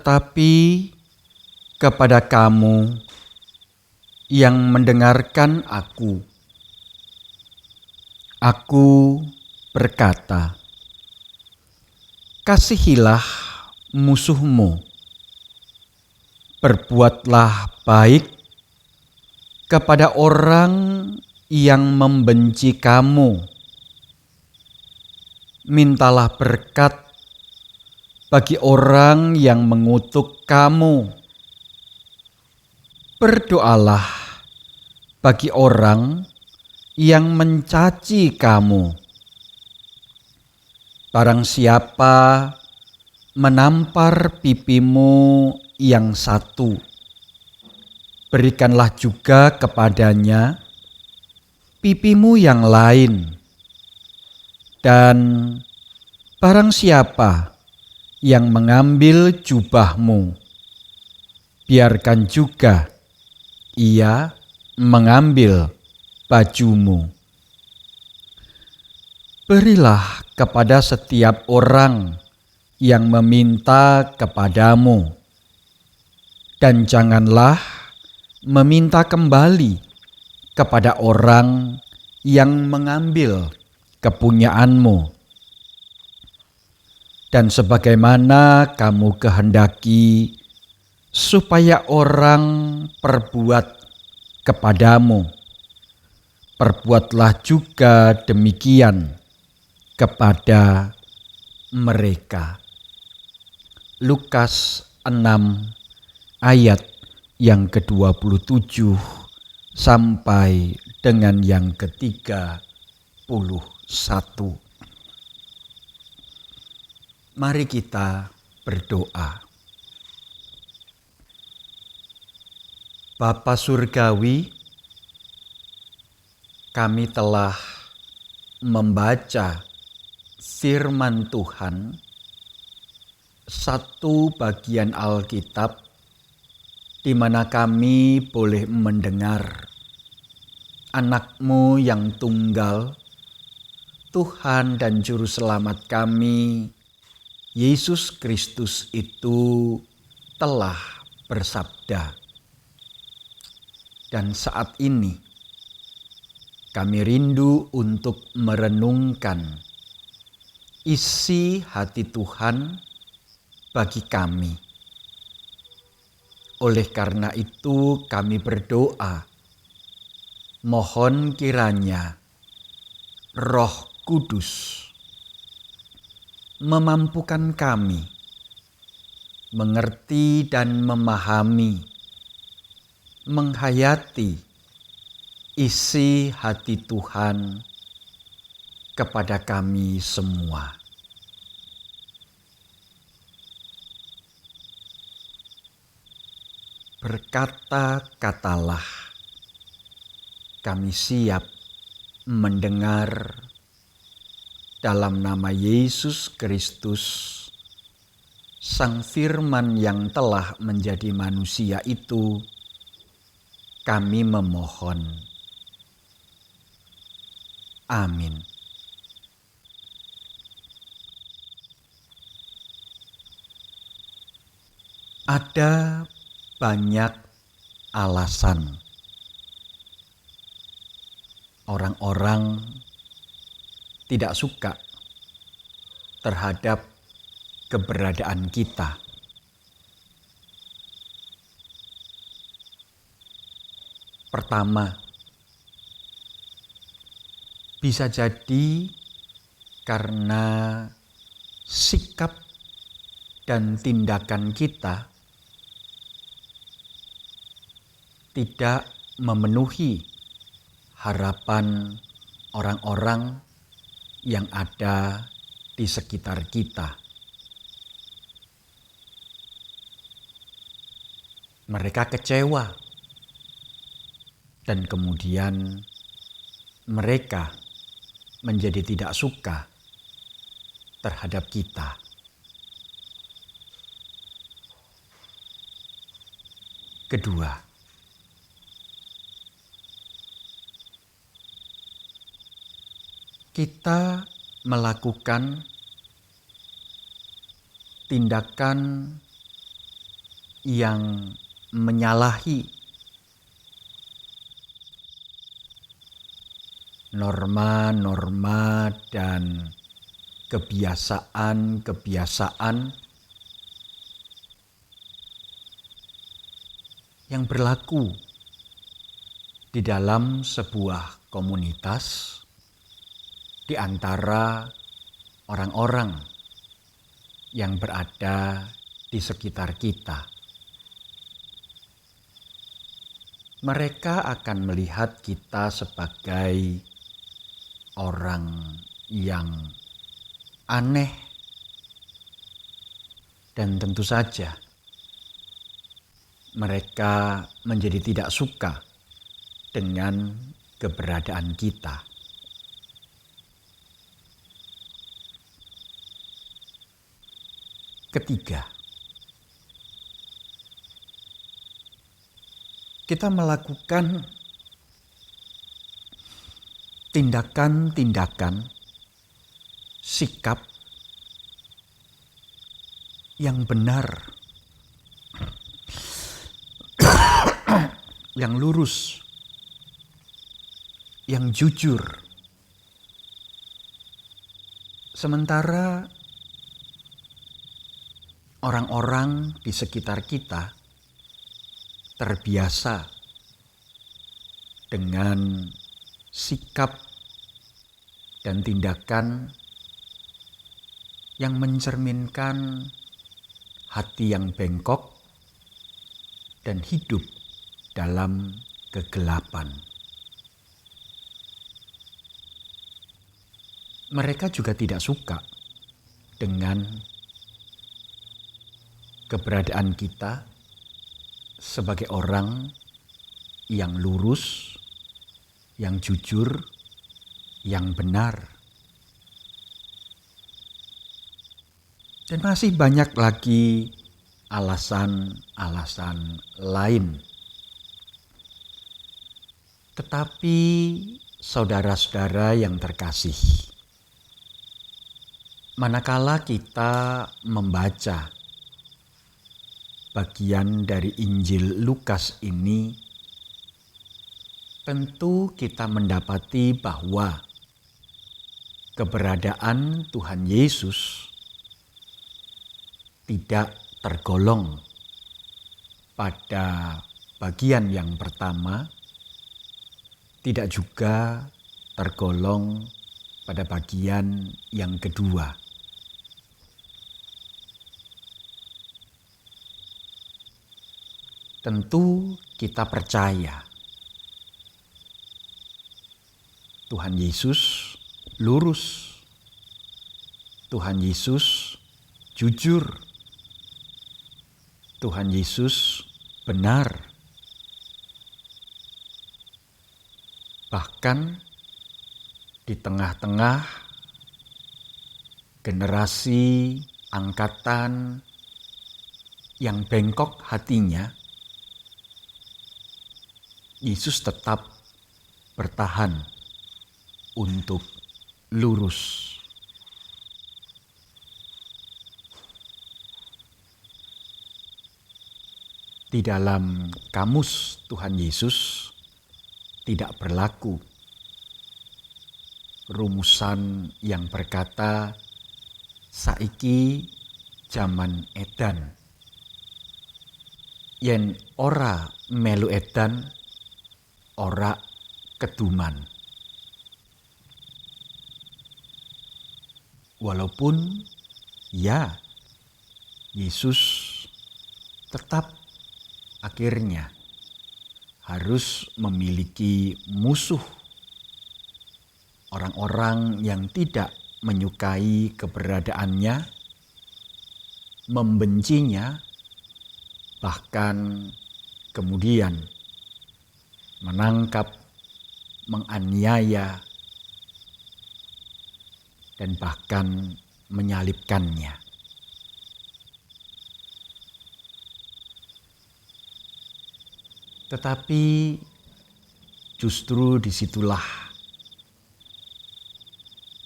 Tetapi kepada kamu yang mendengarkan aku berkata, kasihilah musuhmu, berbuatlah baik kepada orang yang membenci kamu, mintalah berkat bagi orang yang mengutuk kamu, berdoalah bagi orang yang mencaci kamu. Barang siapa menampar pipimu yang satu, berikanlah juga kepadanya pipimu yang lain. Dan barang siapa yang mengambil jubahmu, biarkan juga ia mengambil bajumu. Berilah kepada setiap orang yang meminta kepadamu, dan janganlah meminta kembali kepada orang yang mengambil kepunyaanmu. Dan sebagaimana kamu kehendaki supaya orang perbuat kepadamu, perbuatlah juga demikian kepada mereka. Lukas 6 ayat yang ke-27 sampai dengan yang ke-31. Mari kita berdoa. Bapa Surgawi, kami telah membaca firman Tuhan, satu bagian Alkitab di mana kami boleh mendengar Anak-Mu yang tunggal, Tuhan dan Juru Selamat kami, Yesus Kristus itu telah bersabda. Dan saat ini kami rindu untuk merenungkan isi hati Tuhan bagi kami. Oleh karena itu kami berdoa, mohon kiranya Roh Kudus memampukan kami mengerti dan memahami, menghayati isi hati Tuhan kepada kami semua. Berkata-katalah, kami siap mendengar. Dalam nama Yesus Kristus, Sang Firman yang telah menjadi manusia itu, kami memohon. Amin. Ada banyak alasan orang-orang tidak suka terhadap keberadaan kita. Pertama, bisa jadi karena sikap dan tindakan kita tidak memenuhi harapan orang-orang yang ada di sekitar kita. Mereka kecewa dan kemudian mereka menjadi tidak suka terhadap kita. Kedua, kita melakukan tindakan yang menyalahi norma-norma dan kebiasaan-kebiasaan yang berlaku di dalam sebuah komunitas di antara orang-orang yang berada di sekitar kita. Mereka akan melihat kita sebagai orang yang aneh, dan tentu saja mereka menjadi tidak suka dengan keberadaan kita. Ketiga, kita melakukan tindakan-tindakan, sikap yang benar, yang lurus, yang jujur. Sementara orang-orang di sekitar kita terbiasa dengan sikap dan tindakan yang mencerminkan hati yang bengkok dan hidup dalam kegelapan. Mereka juga tidak suka dengan keberadaan kita sebagai orang yang lurus, yang jujur, yang benar. Dan masih banyak lagi alasan-alasan lain. Tetapi saudara-saudara yang terkasih, manakala kita membaca bagian dari Injil Lukas ini, tentu kita mendapati bahwa keberadaan Tuhan Yesus tidak tergolong pada bagian yang pertama, tidak juga tergolong pada bagian yang kedua. Tentu kita percaya Tuhan Yesus lurus, Tuhan Yesus jujur, Tuhan Yesus benar. Bahkan di tengah-tengah generasi angkatan yang bengkok hatinya, Yesus tetap bertahan untuk lurus. Di dalam kamus Tuhan Yesus tidak berlaku rumusan yang berkata saiki zaman edan, yen ora melu edan ora keduman. Walaupun ya, Yesus tetap akhirnya harus memiliki musuh, orang-orang yang tidak menyukai keberadaannya, membencinya, bahkan kemudian menangkap, menganiaya, dan bahkan menyalibkannya. Tetapi justru disitulah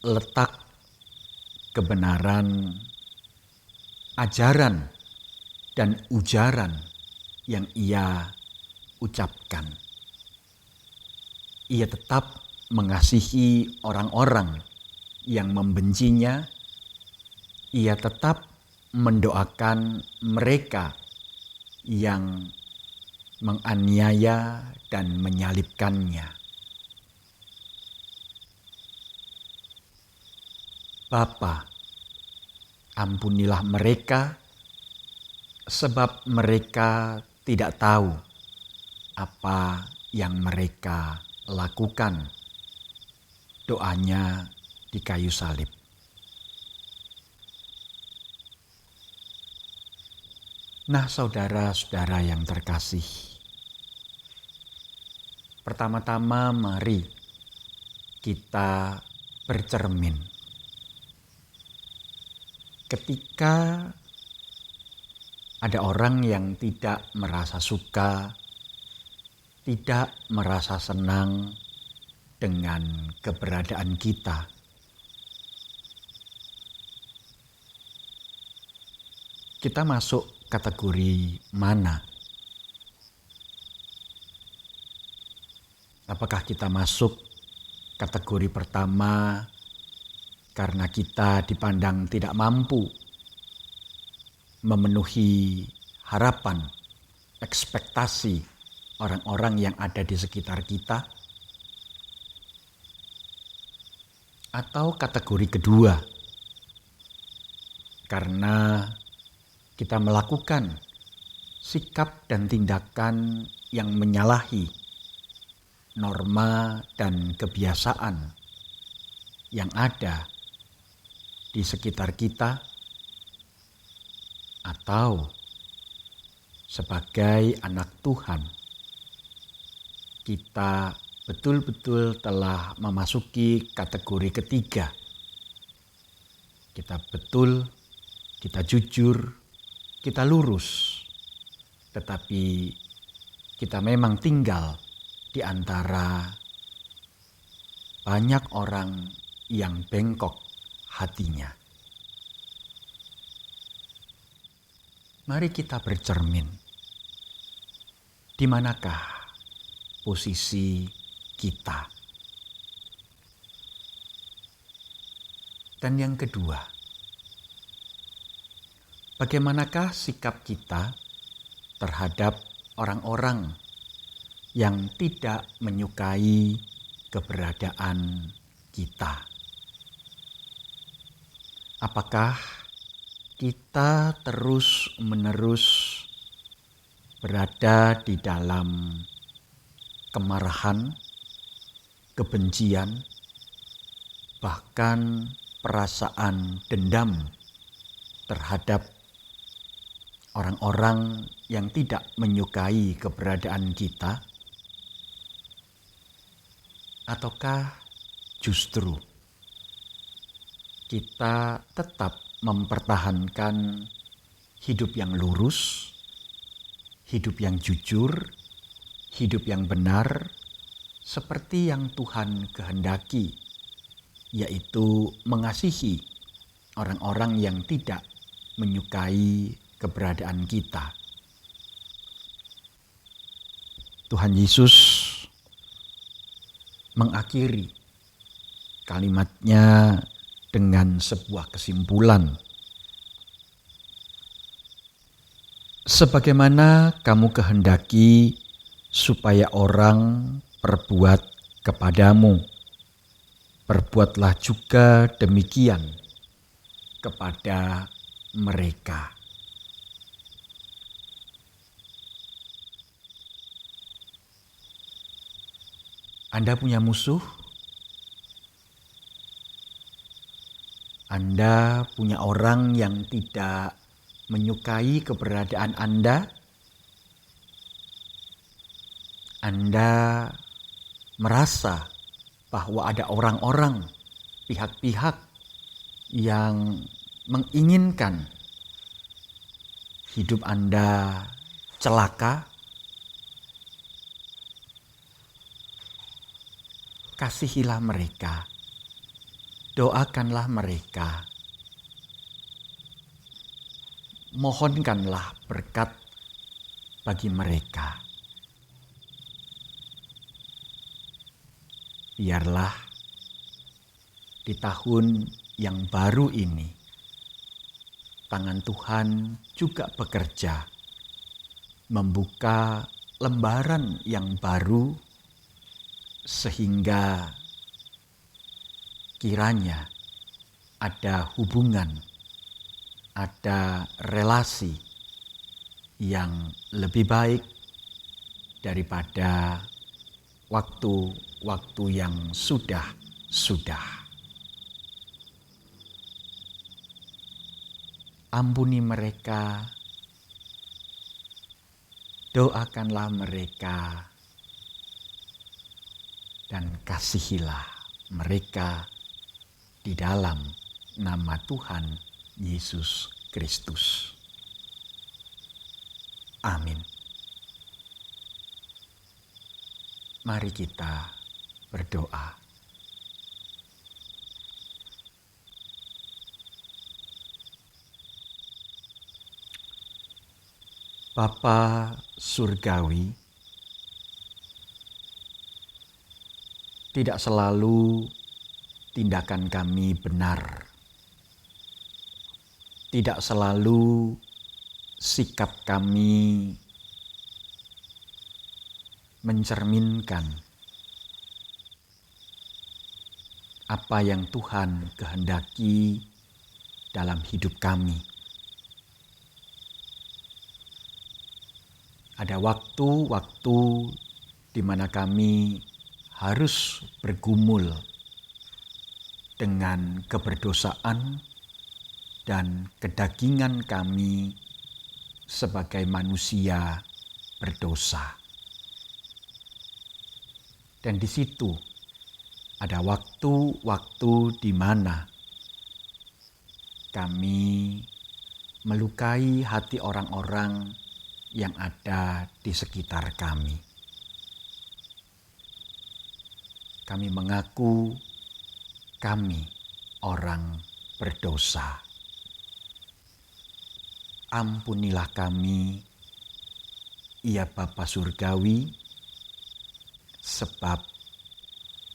letak kebenaran, ajaran, dan ujaran yang ia ucapkan. Ia tetap mengasihi orang-orang yang membencinya. Ia tetap mendoakan mereka yang menganiaya dan menyalibkannya. Bapa, ampunilah mereka, sebab mereka tidak tahu apa yang mereka lakukan. Doanya di kayu salib. Nah, saudara-saudara yang terkasih, pertama-tama mari kita bercermin. Ketika ada orang yang tidak merasa suka, tidak merasa senang dengan keberadaan kita, kita masuk kategori mana? Apakah kita masuk kategori pertama karena kita dipandang tidak mampu memenuhi harapan, ekspektasi orang-orang yang ada di sekitar kita? Atau kategori kedua, karena kita melakukan sikap dan tindakan yang menyalahi norma dan kebiasaan yang ada di sekitar kita, atau sebagai anak Tuhan kita betul-betul telah memasuki kategori ketiga. Kita betul, kita jujur, kita lurus, tetapi kita memang tinggal di antara banyak orang yang bengkok hatinya. Mari kita bercermin. Di manakah posisi kita? Dan yang kedua, bagaimanakah sikap kita terhadap orang-orang yang tidak menyukai keberadaan kita? Apakah kita terus-menerus berada di dalam kemarahan, kebencian, bahkan perasaan dendam terhadap orang-orang yang tidak menyukai keberadaan kita? Ataukah justru kita tetap mempertahankan hidup yang lurus, hidup yang jujur, hidup yang benar, seperti yang Tuhan kehendaki, yaitu mengasihi orang-orang yang tidak menyukai keberadaan kita? Tuhan Yesus mengakhiri kalimatnya dengan sebuah kesimpulan. Sebagaimana kamu kehendaki supaya orang perbuat kepadamu, perbuatlah juga demikian kepada mereka. Anda punya musuh? Anda punya orang yang tidak menyukai keberadaan Anda? Anda merasa bahwa ada orang-orang, pihak-pihak yang menginginkan hidup Anda celaka? Kasihilah mereka. Doakanlah mereka, mohonkanlah berkat bagi mereka. Biarlah di tahun yang baru ini, tangan Tuhan juga bekerja membuka lembaran yang baru, sehingga kiranya ada hubungan, ada relasi yang lebih baik daripada waktu-waktu yang sudah. Ampuni mereka, doakanlah mereka, dan kasihilah mereka di dalam nama Tuhan Yesus Kristus. Amin. Mari kita berdoa. Bapa Surgawi, tidak selalu tindakan kami benar. Tidak selalu sikap kami mencerminkan apa yang Tuhan kehendaki dalam hidup kami. Ada waktu-waktu di mana kami harus bergumul dengan keberdosaan dan kedagingan kami sebagai manusia berdosa. Dan di situ ada waktu-waktu di mana kami melukai hati orang-orang yang ada di sekitar kami. Kami mengaku kami orang berdosa. Ampunilah kami, ya Bapa Surgawi, sebab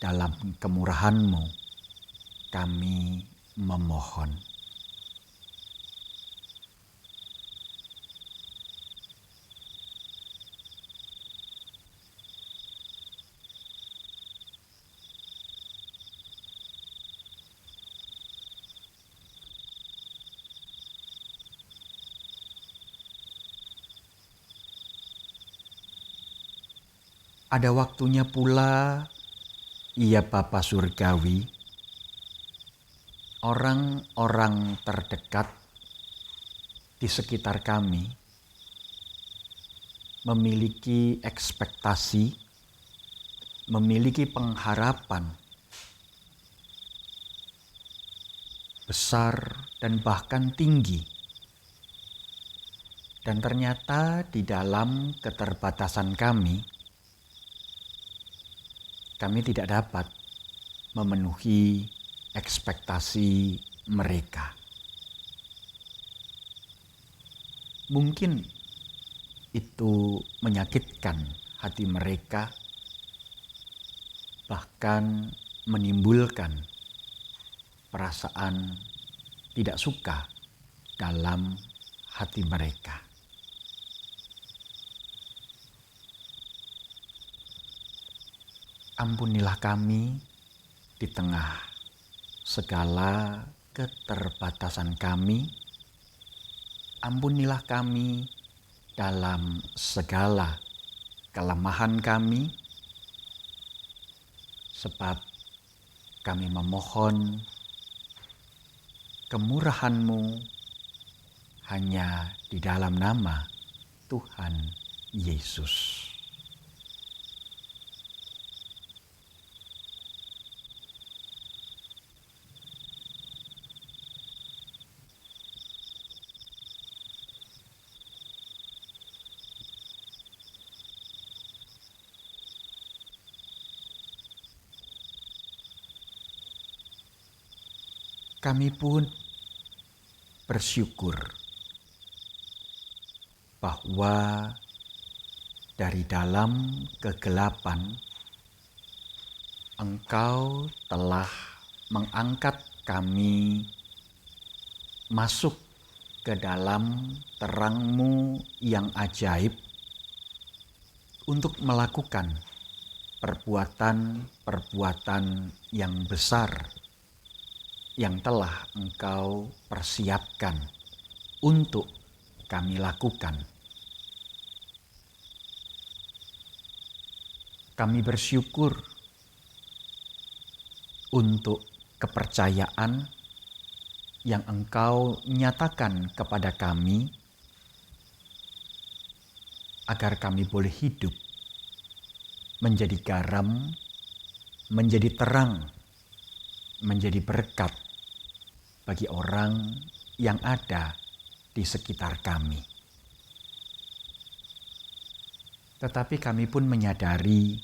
dalam kemurahan-Mu kami memohon. Ada waktunya pula, ya Bapa Surgawi, orang-orang terdekat di sekitar kami memiliki ekspektasi, memiliki pengharapan besar dan bahkan tinggi. Dan ternyata di dalam keterbatasan kami tidak dapat memenuhi ekspektasi mereka. Mungkin itu menyakitkan hati mereka, bahkan menimbulkan perasaan tidak suka dalam hati mereka. Ampunilah kami di tengah segala keterbatasan kami. Ampunilah kami dalam segala kelemahan kami, sebab kami memohon kemurahan-Mu hanya di dalam nama Tuhan Yesus. Kami pun bersyukur bahwa dari dalam kegelapan, Engkau telah mengangkat kami masuk ke dalam terang-Mu yang ajaib untuk melakukan perbuatan-perbuatan yang besar yang telah Engkau persiapkan untuk kami lakukan. Kami bersyukur untuk kepercayaan yang Engkau nyatakan kepada kami agar kami boleh hidup menjadi garam, menjadi terang, menjadi berkat bagi orang yang ada di sekitar kami. Tetapi kami pun menyadari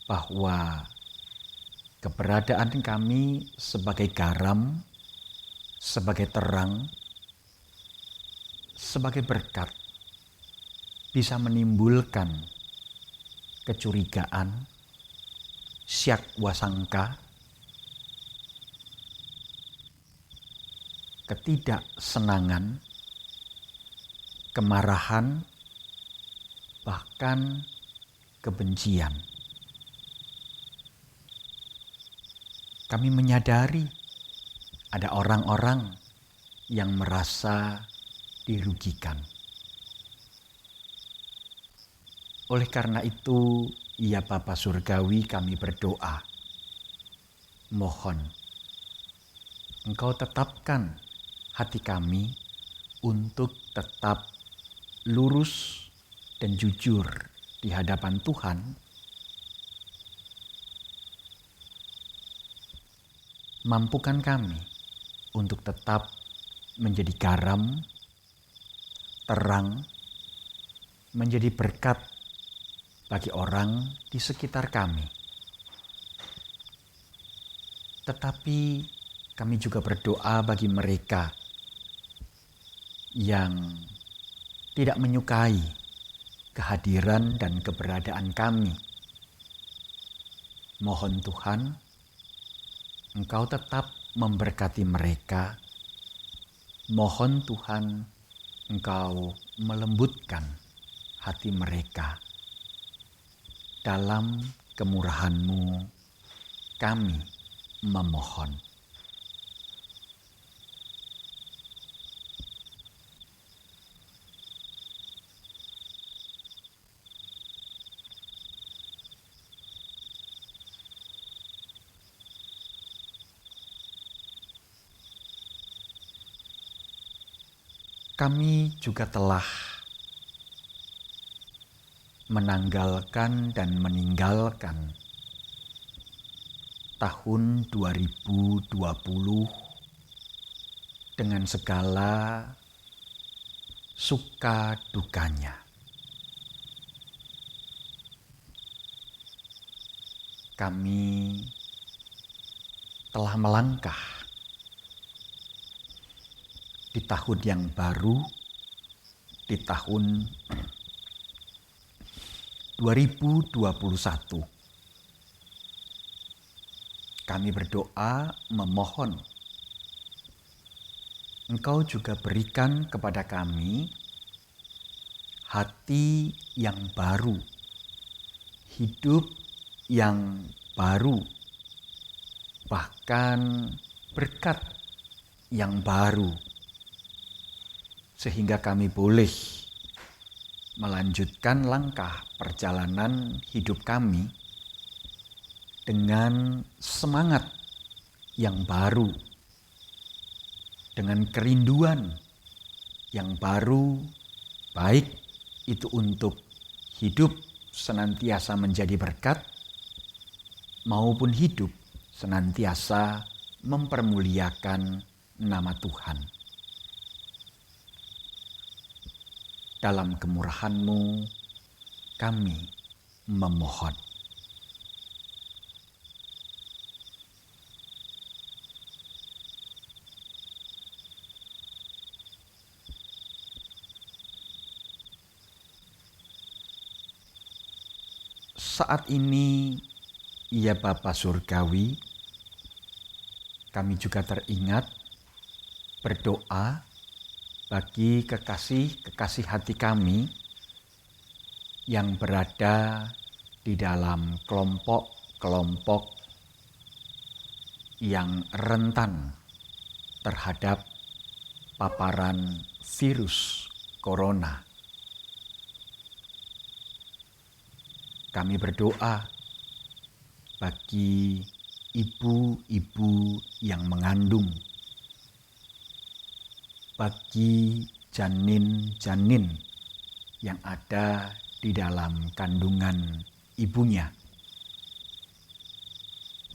bahwa keberadaan kami sebagai garam, sebagai terang, sebagai berkat bisa menimbulkan kecurigaan, syak wasangka, ketidaksenangan, kemarahan, bahkan kebencian. Kami menyadari ada orang-orang yang merasa dirugikan. Oleh karena itu, ya Bapa Surgawi, kami berdoa, mohon Engkau tetapkan hati kami untuk tetap lurus dan jujur di hadapan Tuhan. Mampukan kami untuk tetap menjadi garam, terang, menjadi berkat bagi orang di sekitar kami. Tetapi kami juga berdoa bagi mereka yang tidak menyukai kehadiran dan keberadaan kami. Mohon Tuhan, Engkau tetap memberkati mereka. Mohon Tuhan, Engkau melembutkan hati mereka. Dalam kemurahan-Mu kami memohon. Kami juga telah menanggalkan dan meninggalkan tahun 2020 dengan segala suka dukanya. Kami telah melangkah di tahun yang baru, di tahun 2021. Kami berdoa memohon Engkau juga berikan kepada kami hati yang baru, hidup yang baru, bahkan berkat yang baru, sehingga kami boleh melanjutkan langkah perjalanan hidup kami dengan semangat yang baru, dengan kerinduan yang baru, baik itu untuk hidup senantiasa menjadi berkat, maupun hidup senantiasa mempermuliakan nama Tuhan. Dalam kemurahan-Mu kami memohon. Saat ini, ya Bapa Surgawi, kami juga teringat berdoa bagi kekasih-kekasih hati kami yang berada di dalam kelompok-kelompok yang rentan terhadap paparan virus corona. Kami berdoa bagi ibu-ibu yang mengandung, bagi janin-janin yang ada di dalam kandungan ibunya,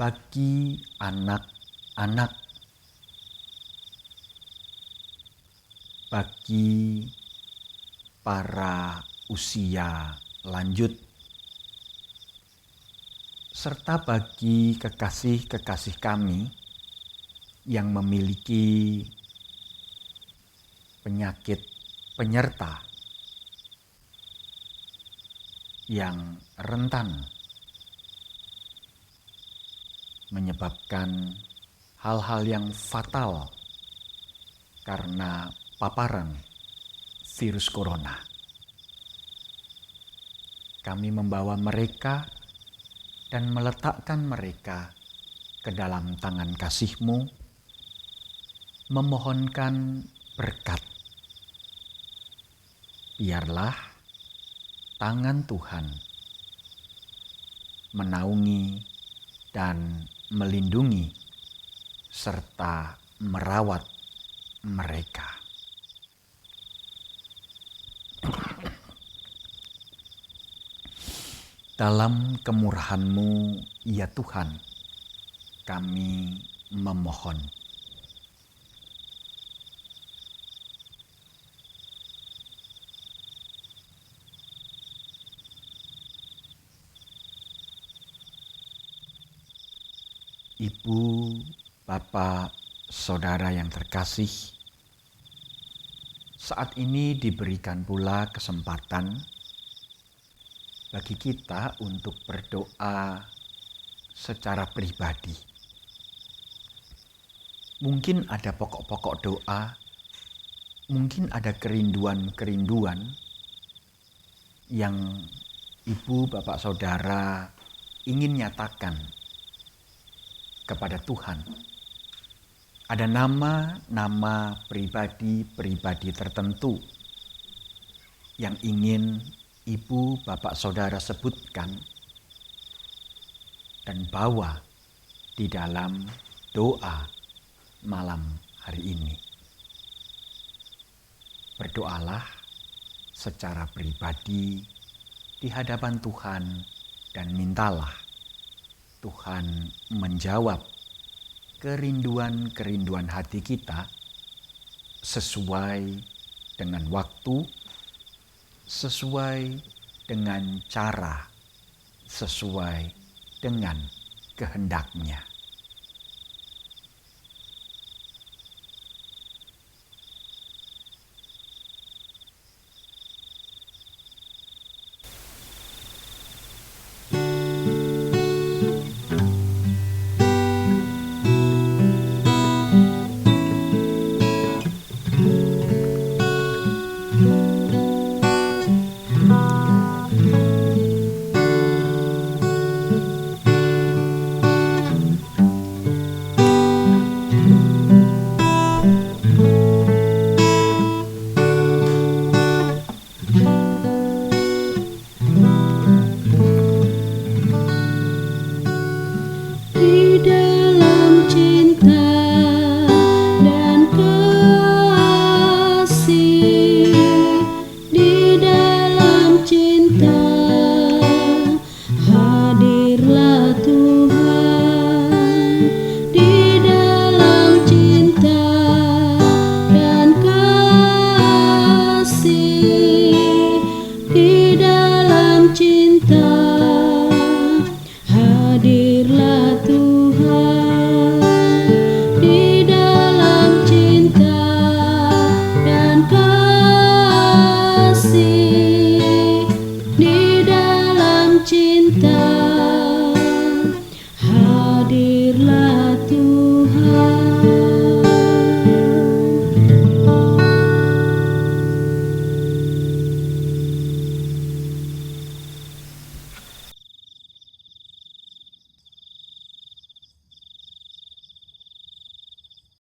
bagi anak-anak, bagi para usia lanjut, serta bagi kekasih-kekasih kami yang memiliki penyakit penyerta yang rentan menyebabkan hal-hal yang fatal karena paparan virus corona. Kami membawa mereka dan meletakkan mereka ke dalam tangan kasih-Mu, memohonkan berkat. Biarlah tangan Tuhan menaungi dan melindungi serta merawat mereka. Dalam kemurahan-Mu, ya Tuhan, kami memohon. Ibu, Bapak, Saudara yang terkasih, saat ini diberikan pula kesempatan bagi kita untuk berdoa secara pribadi. Mungkin ada pokok-pokok doa, mungkin ada kerinduan-kerinduan yang Ibu, Bapak, Saudara ingin nyatakan kepada Tuhan. Ada nama-nama pribadi-pribadi tertentu yang ingin Ibu, Bapak, Saudara sebutkan dan bawa di dalam doa malam hari ini. Berdoalah secara pribadi di hadapan Tuhan dan mintalah Tuhan menjawab kerinduan-kerinduan hati kita sesuai dengan waktu, sesuai dengan cara, sesuai dengan kehendak-Nya.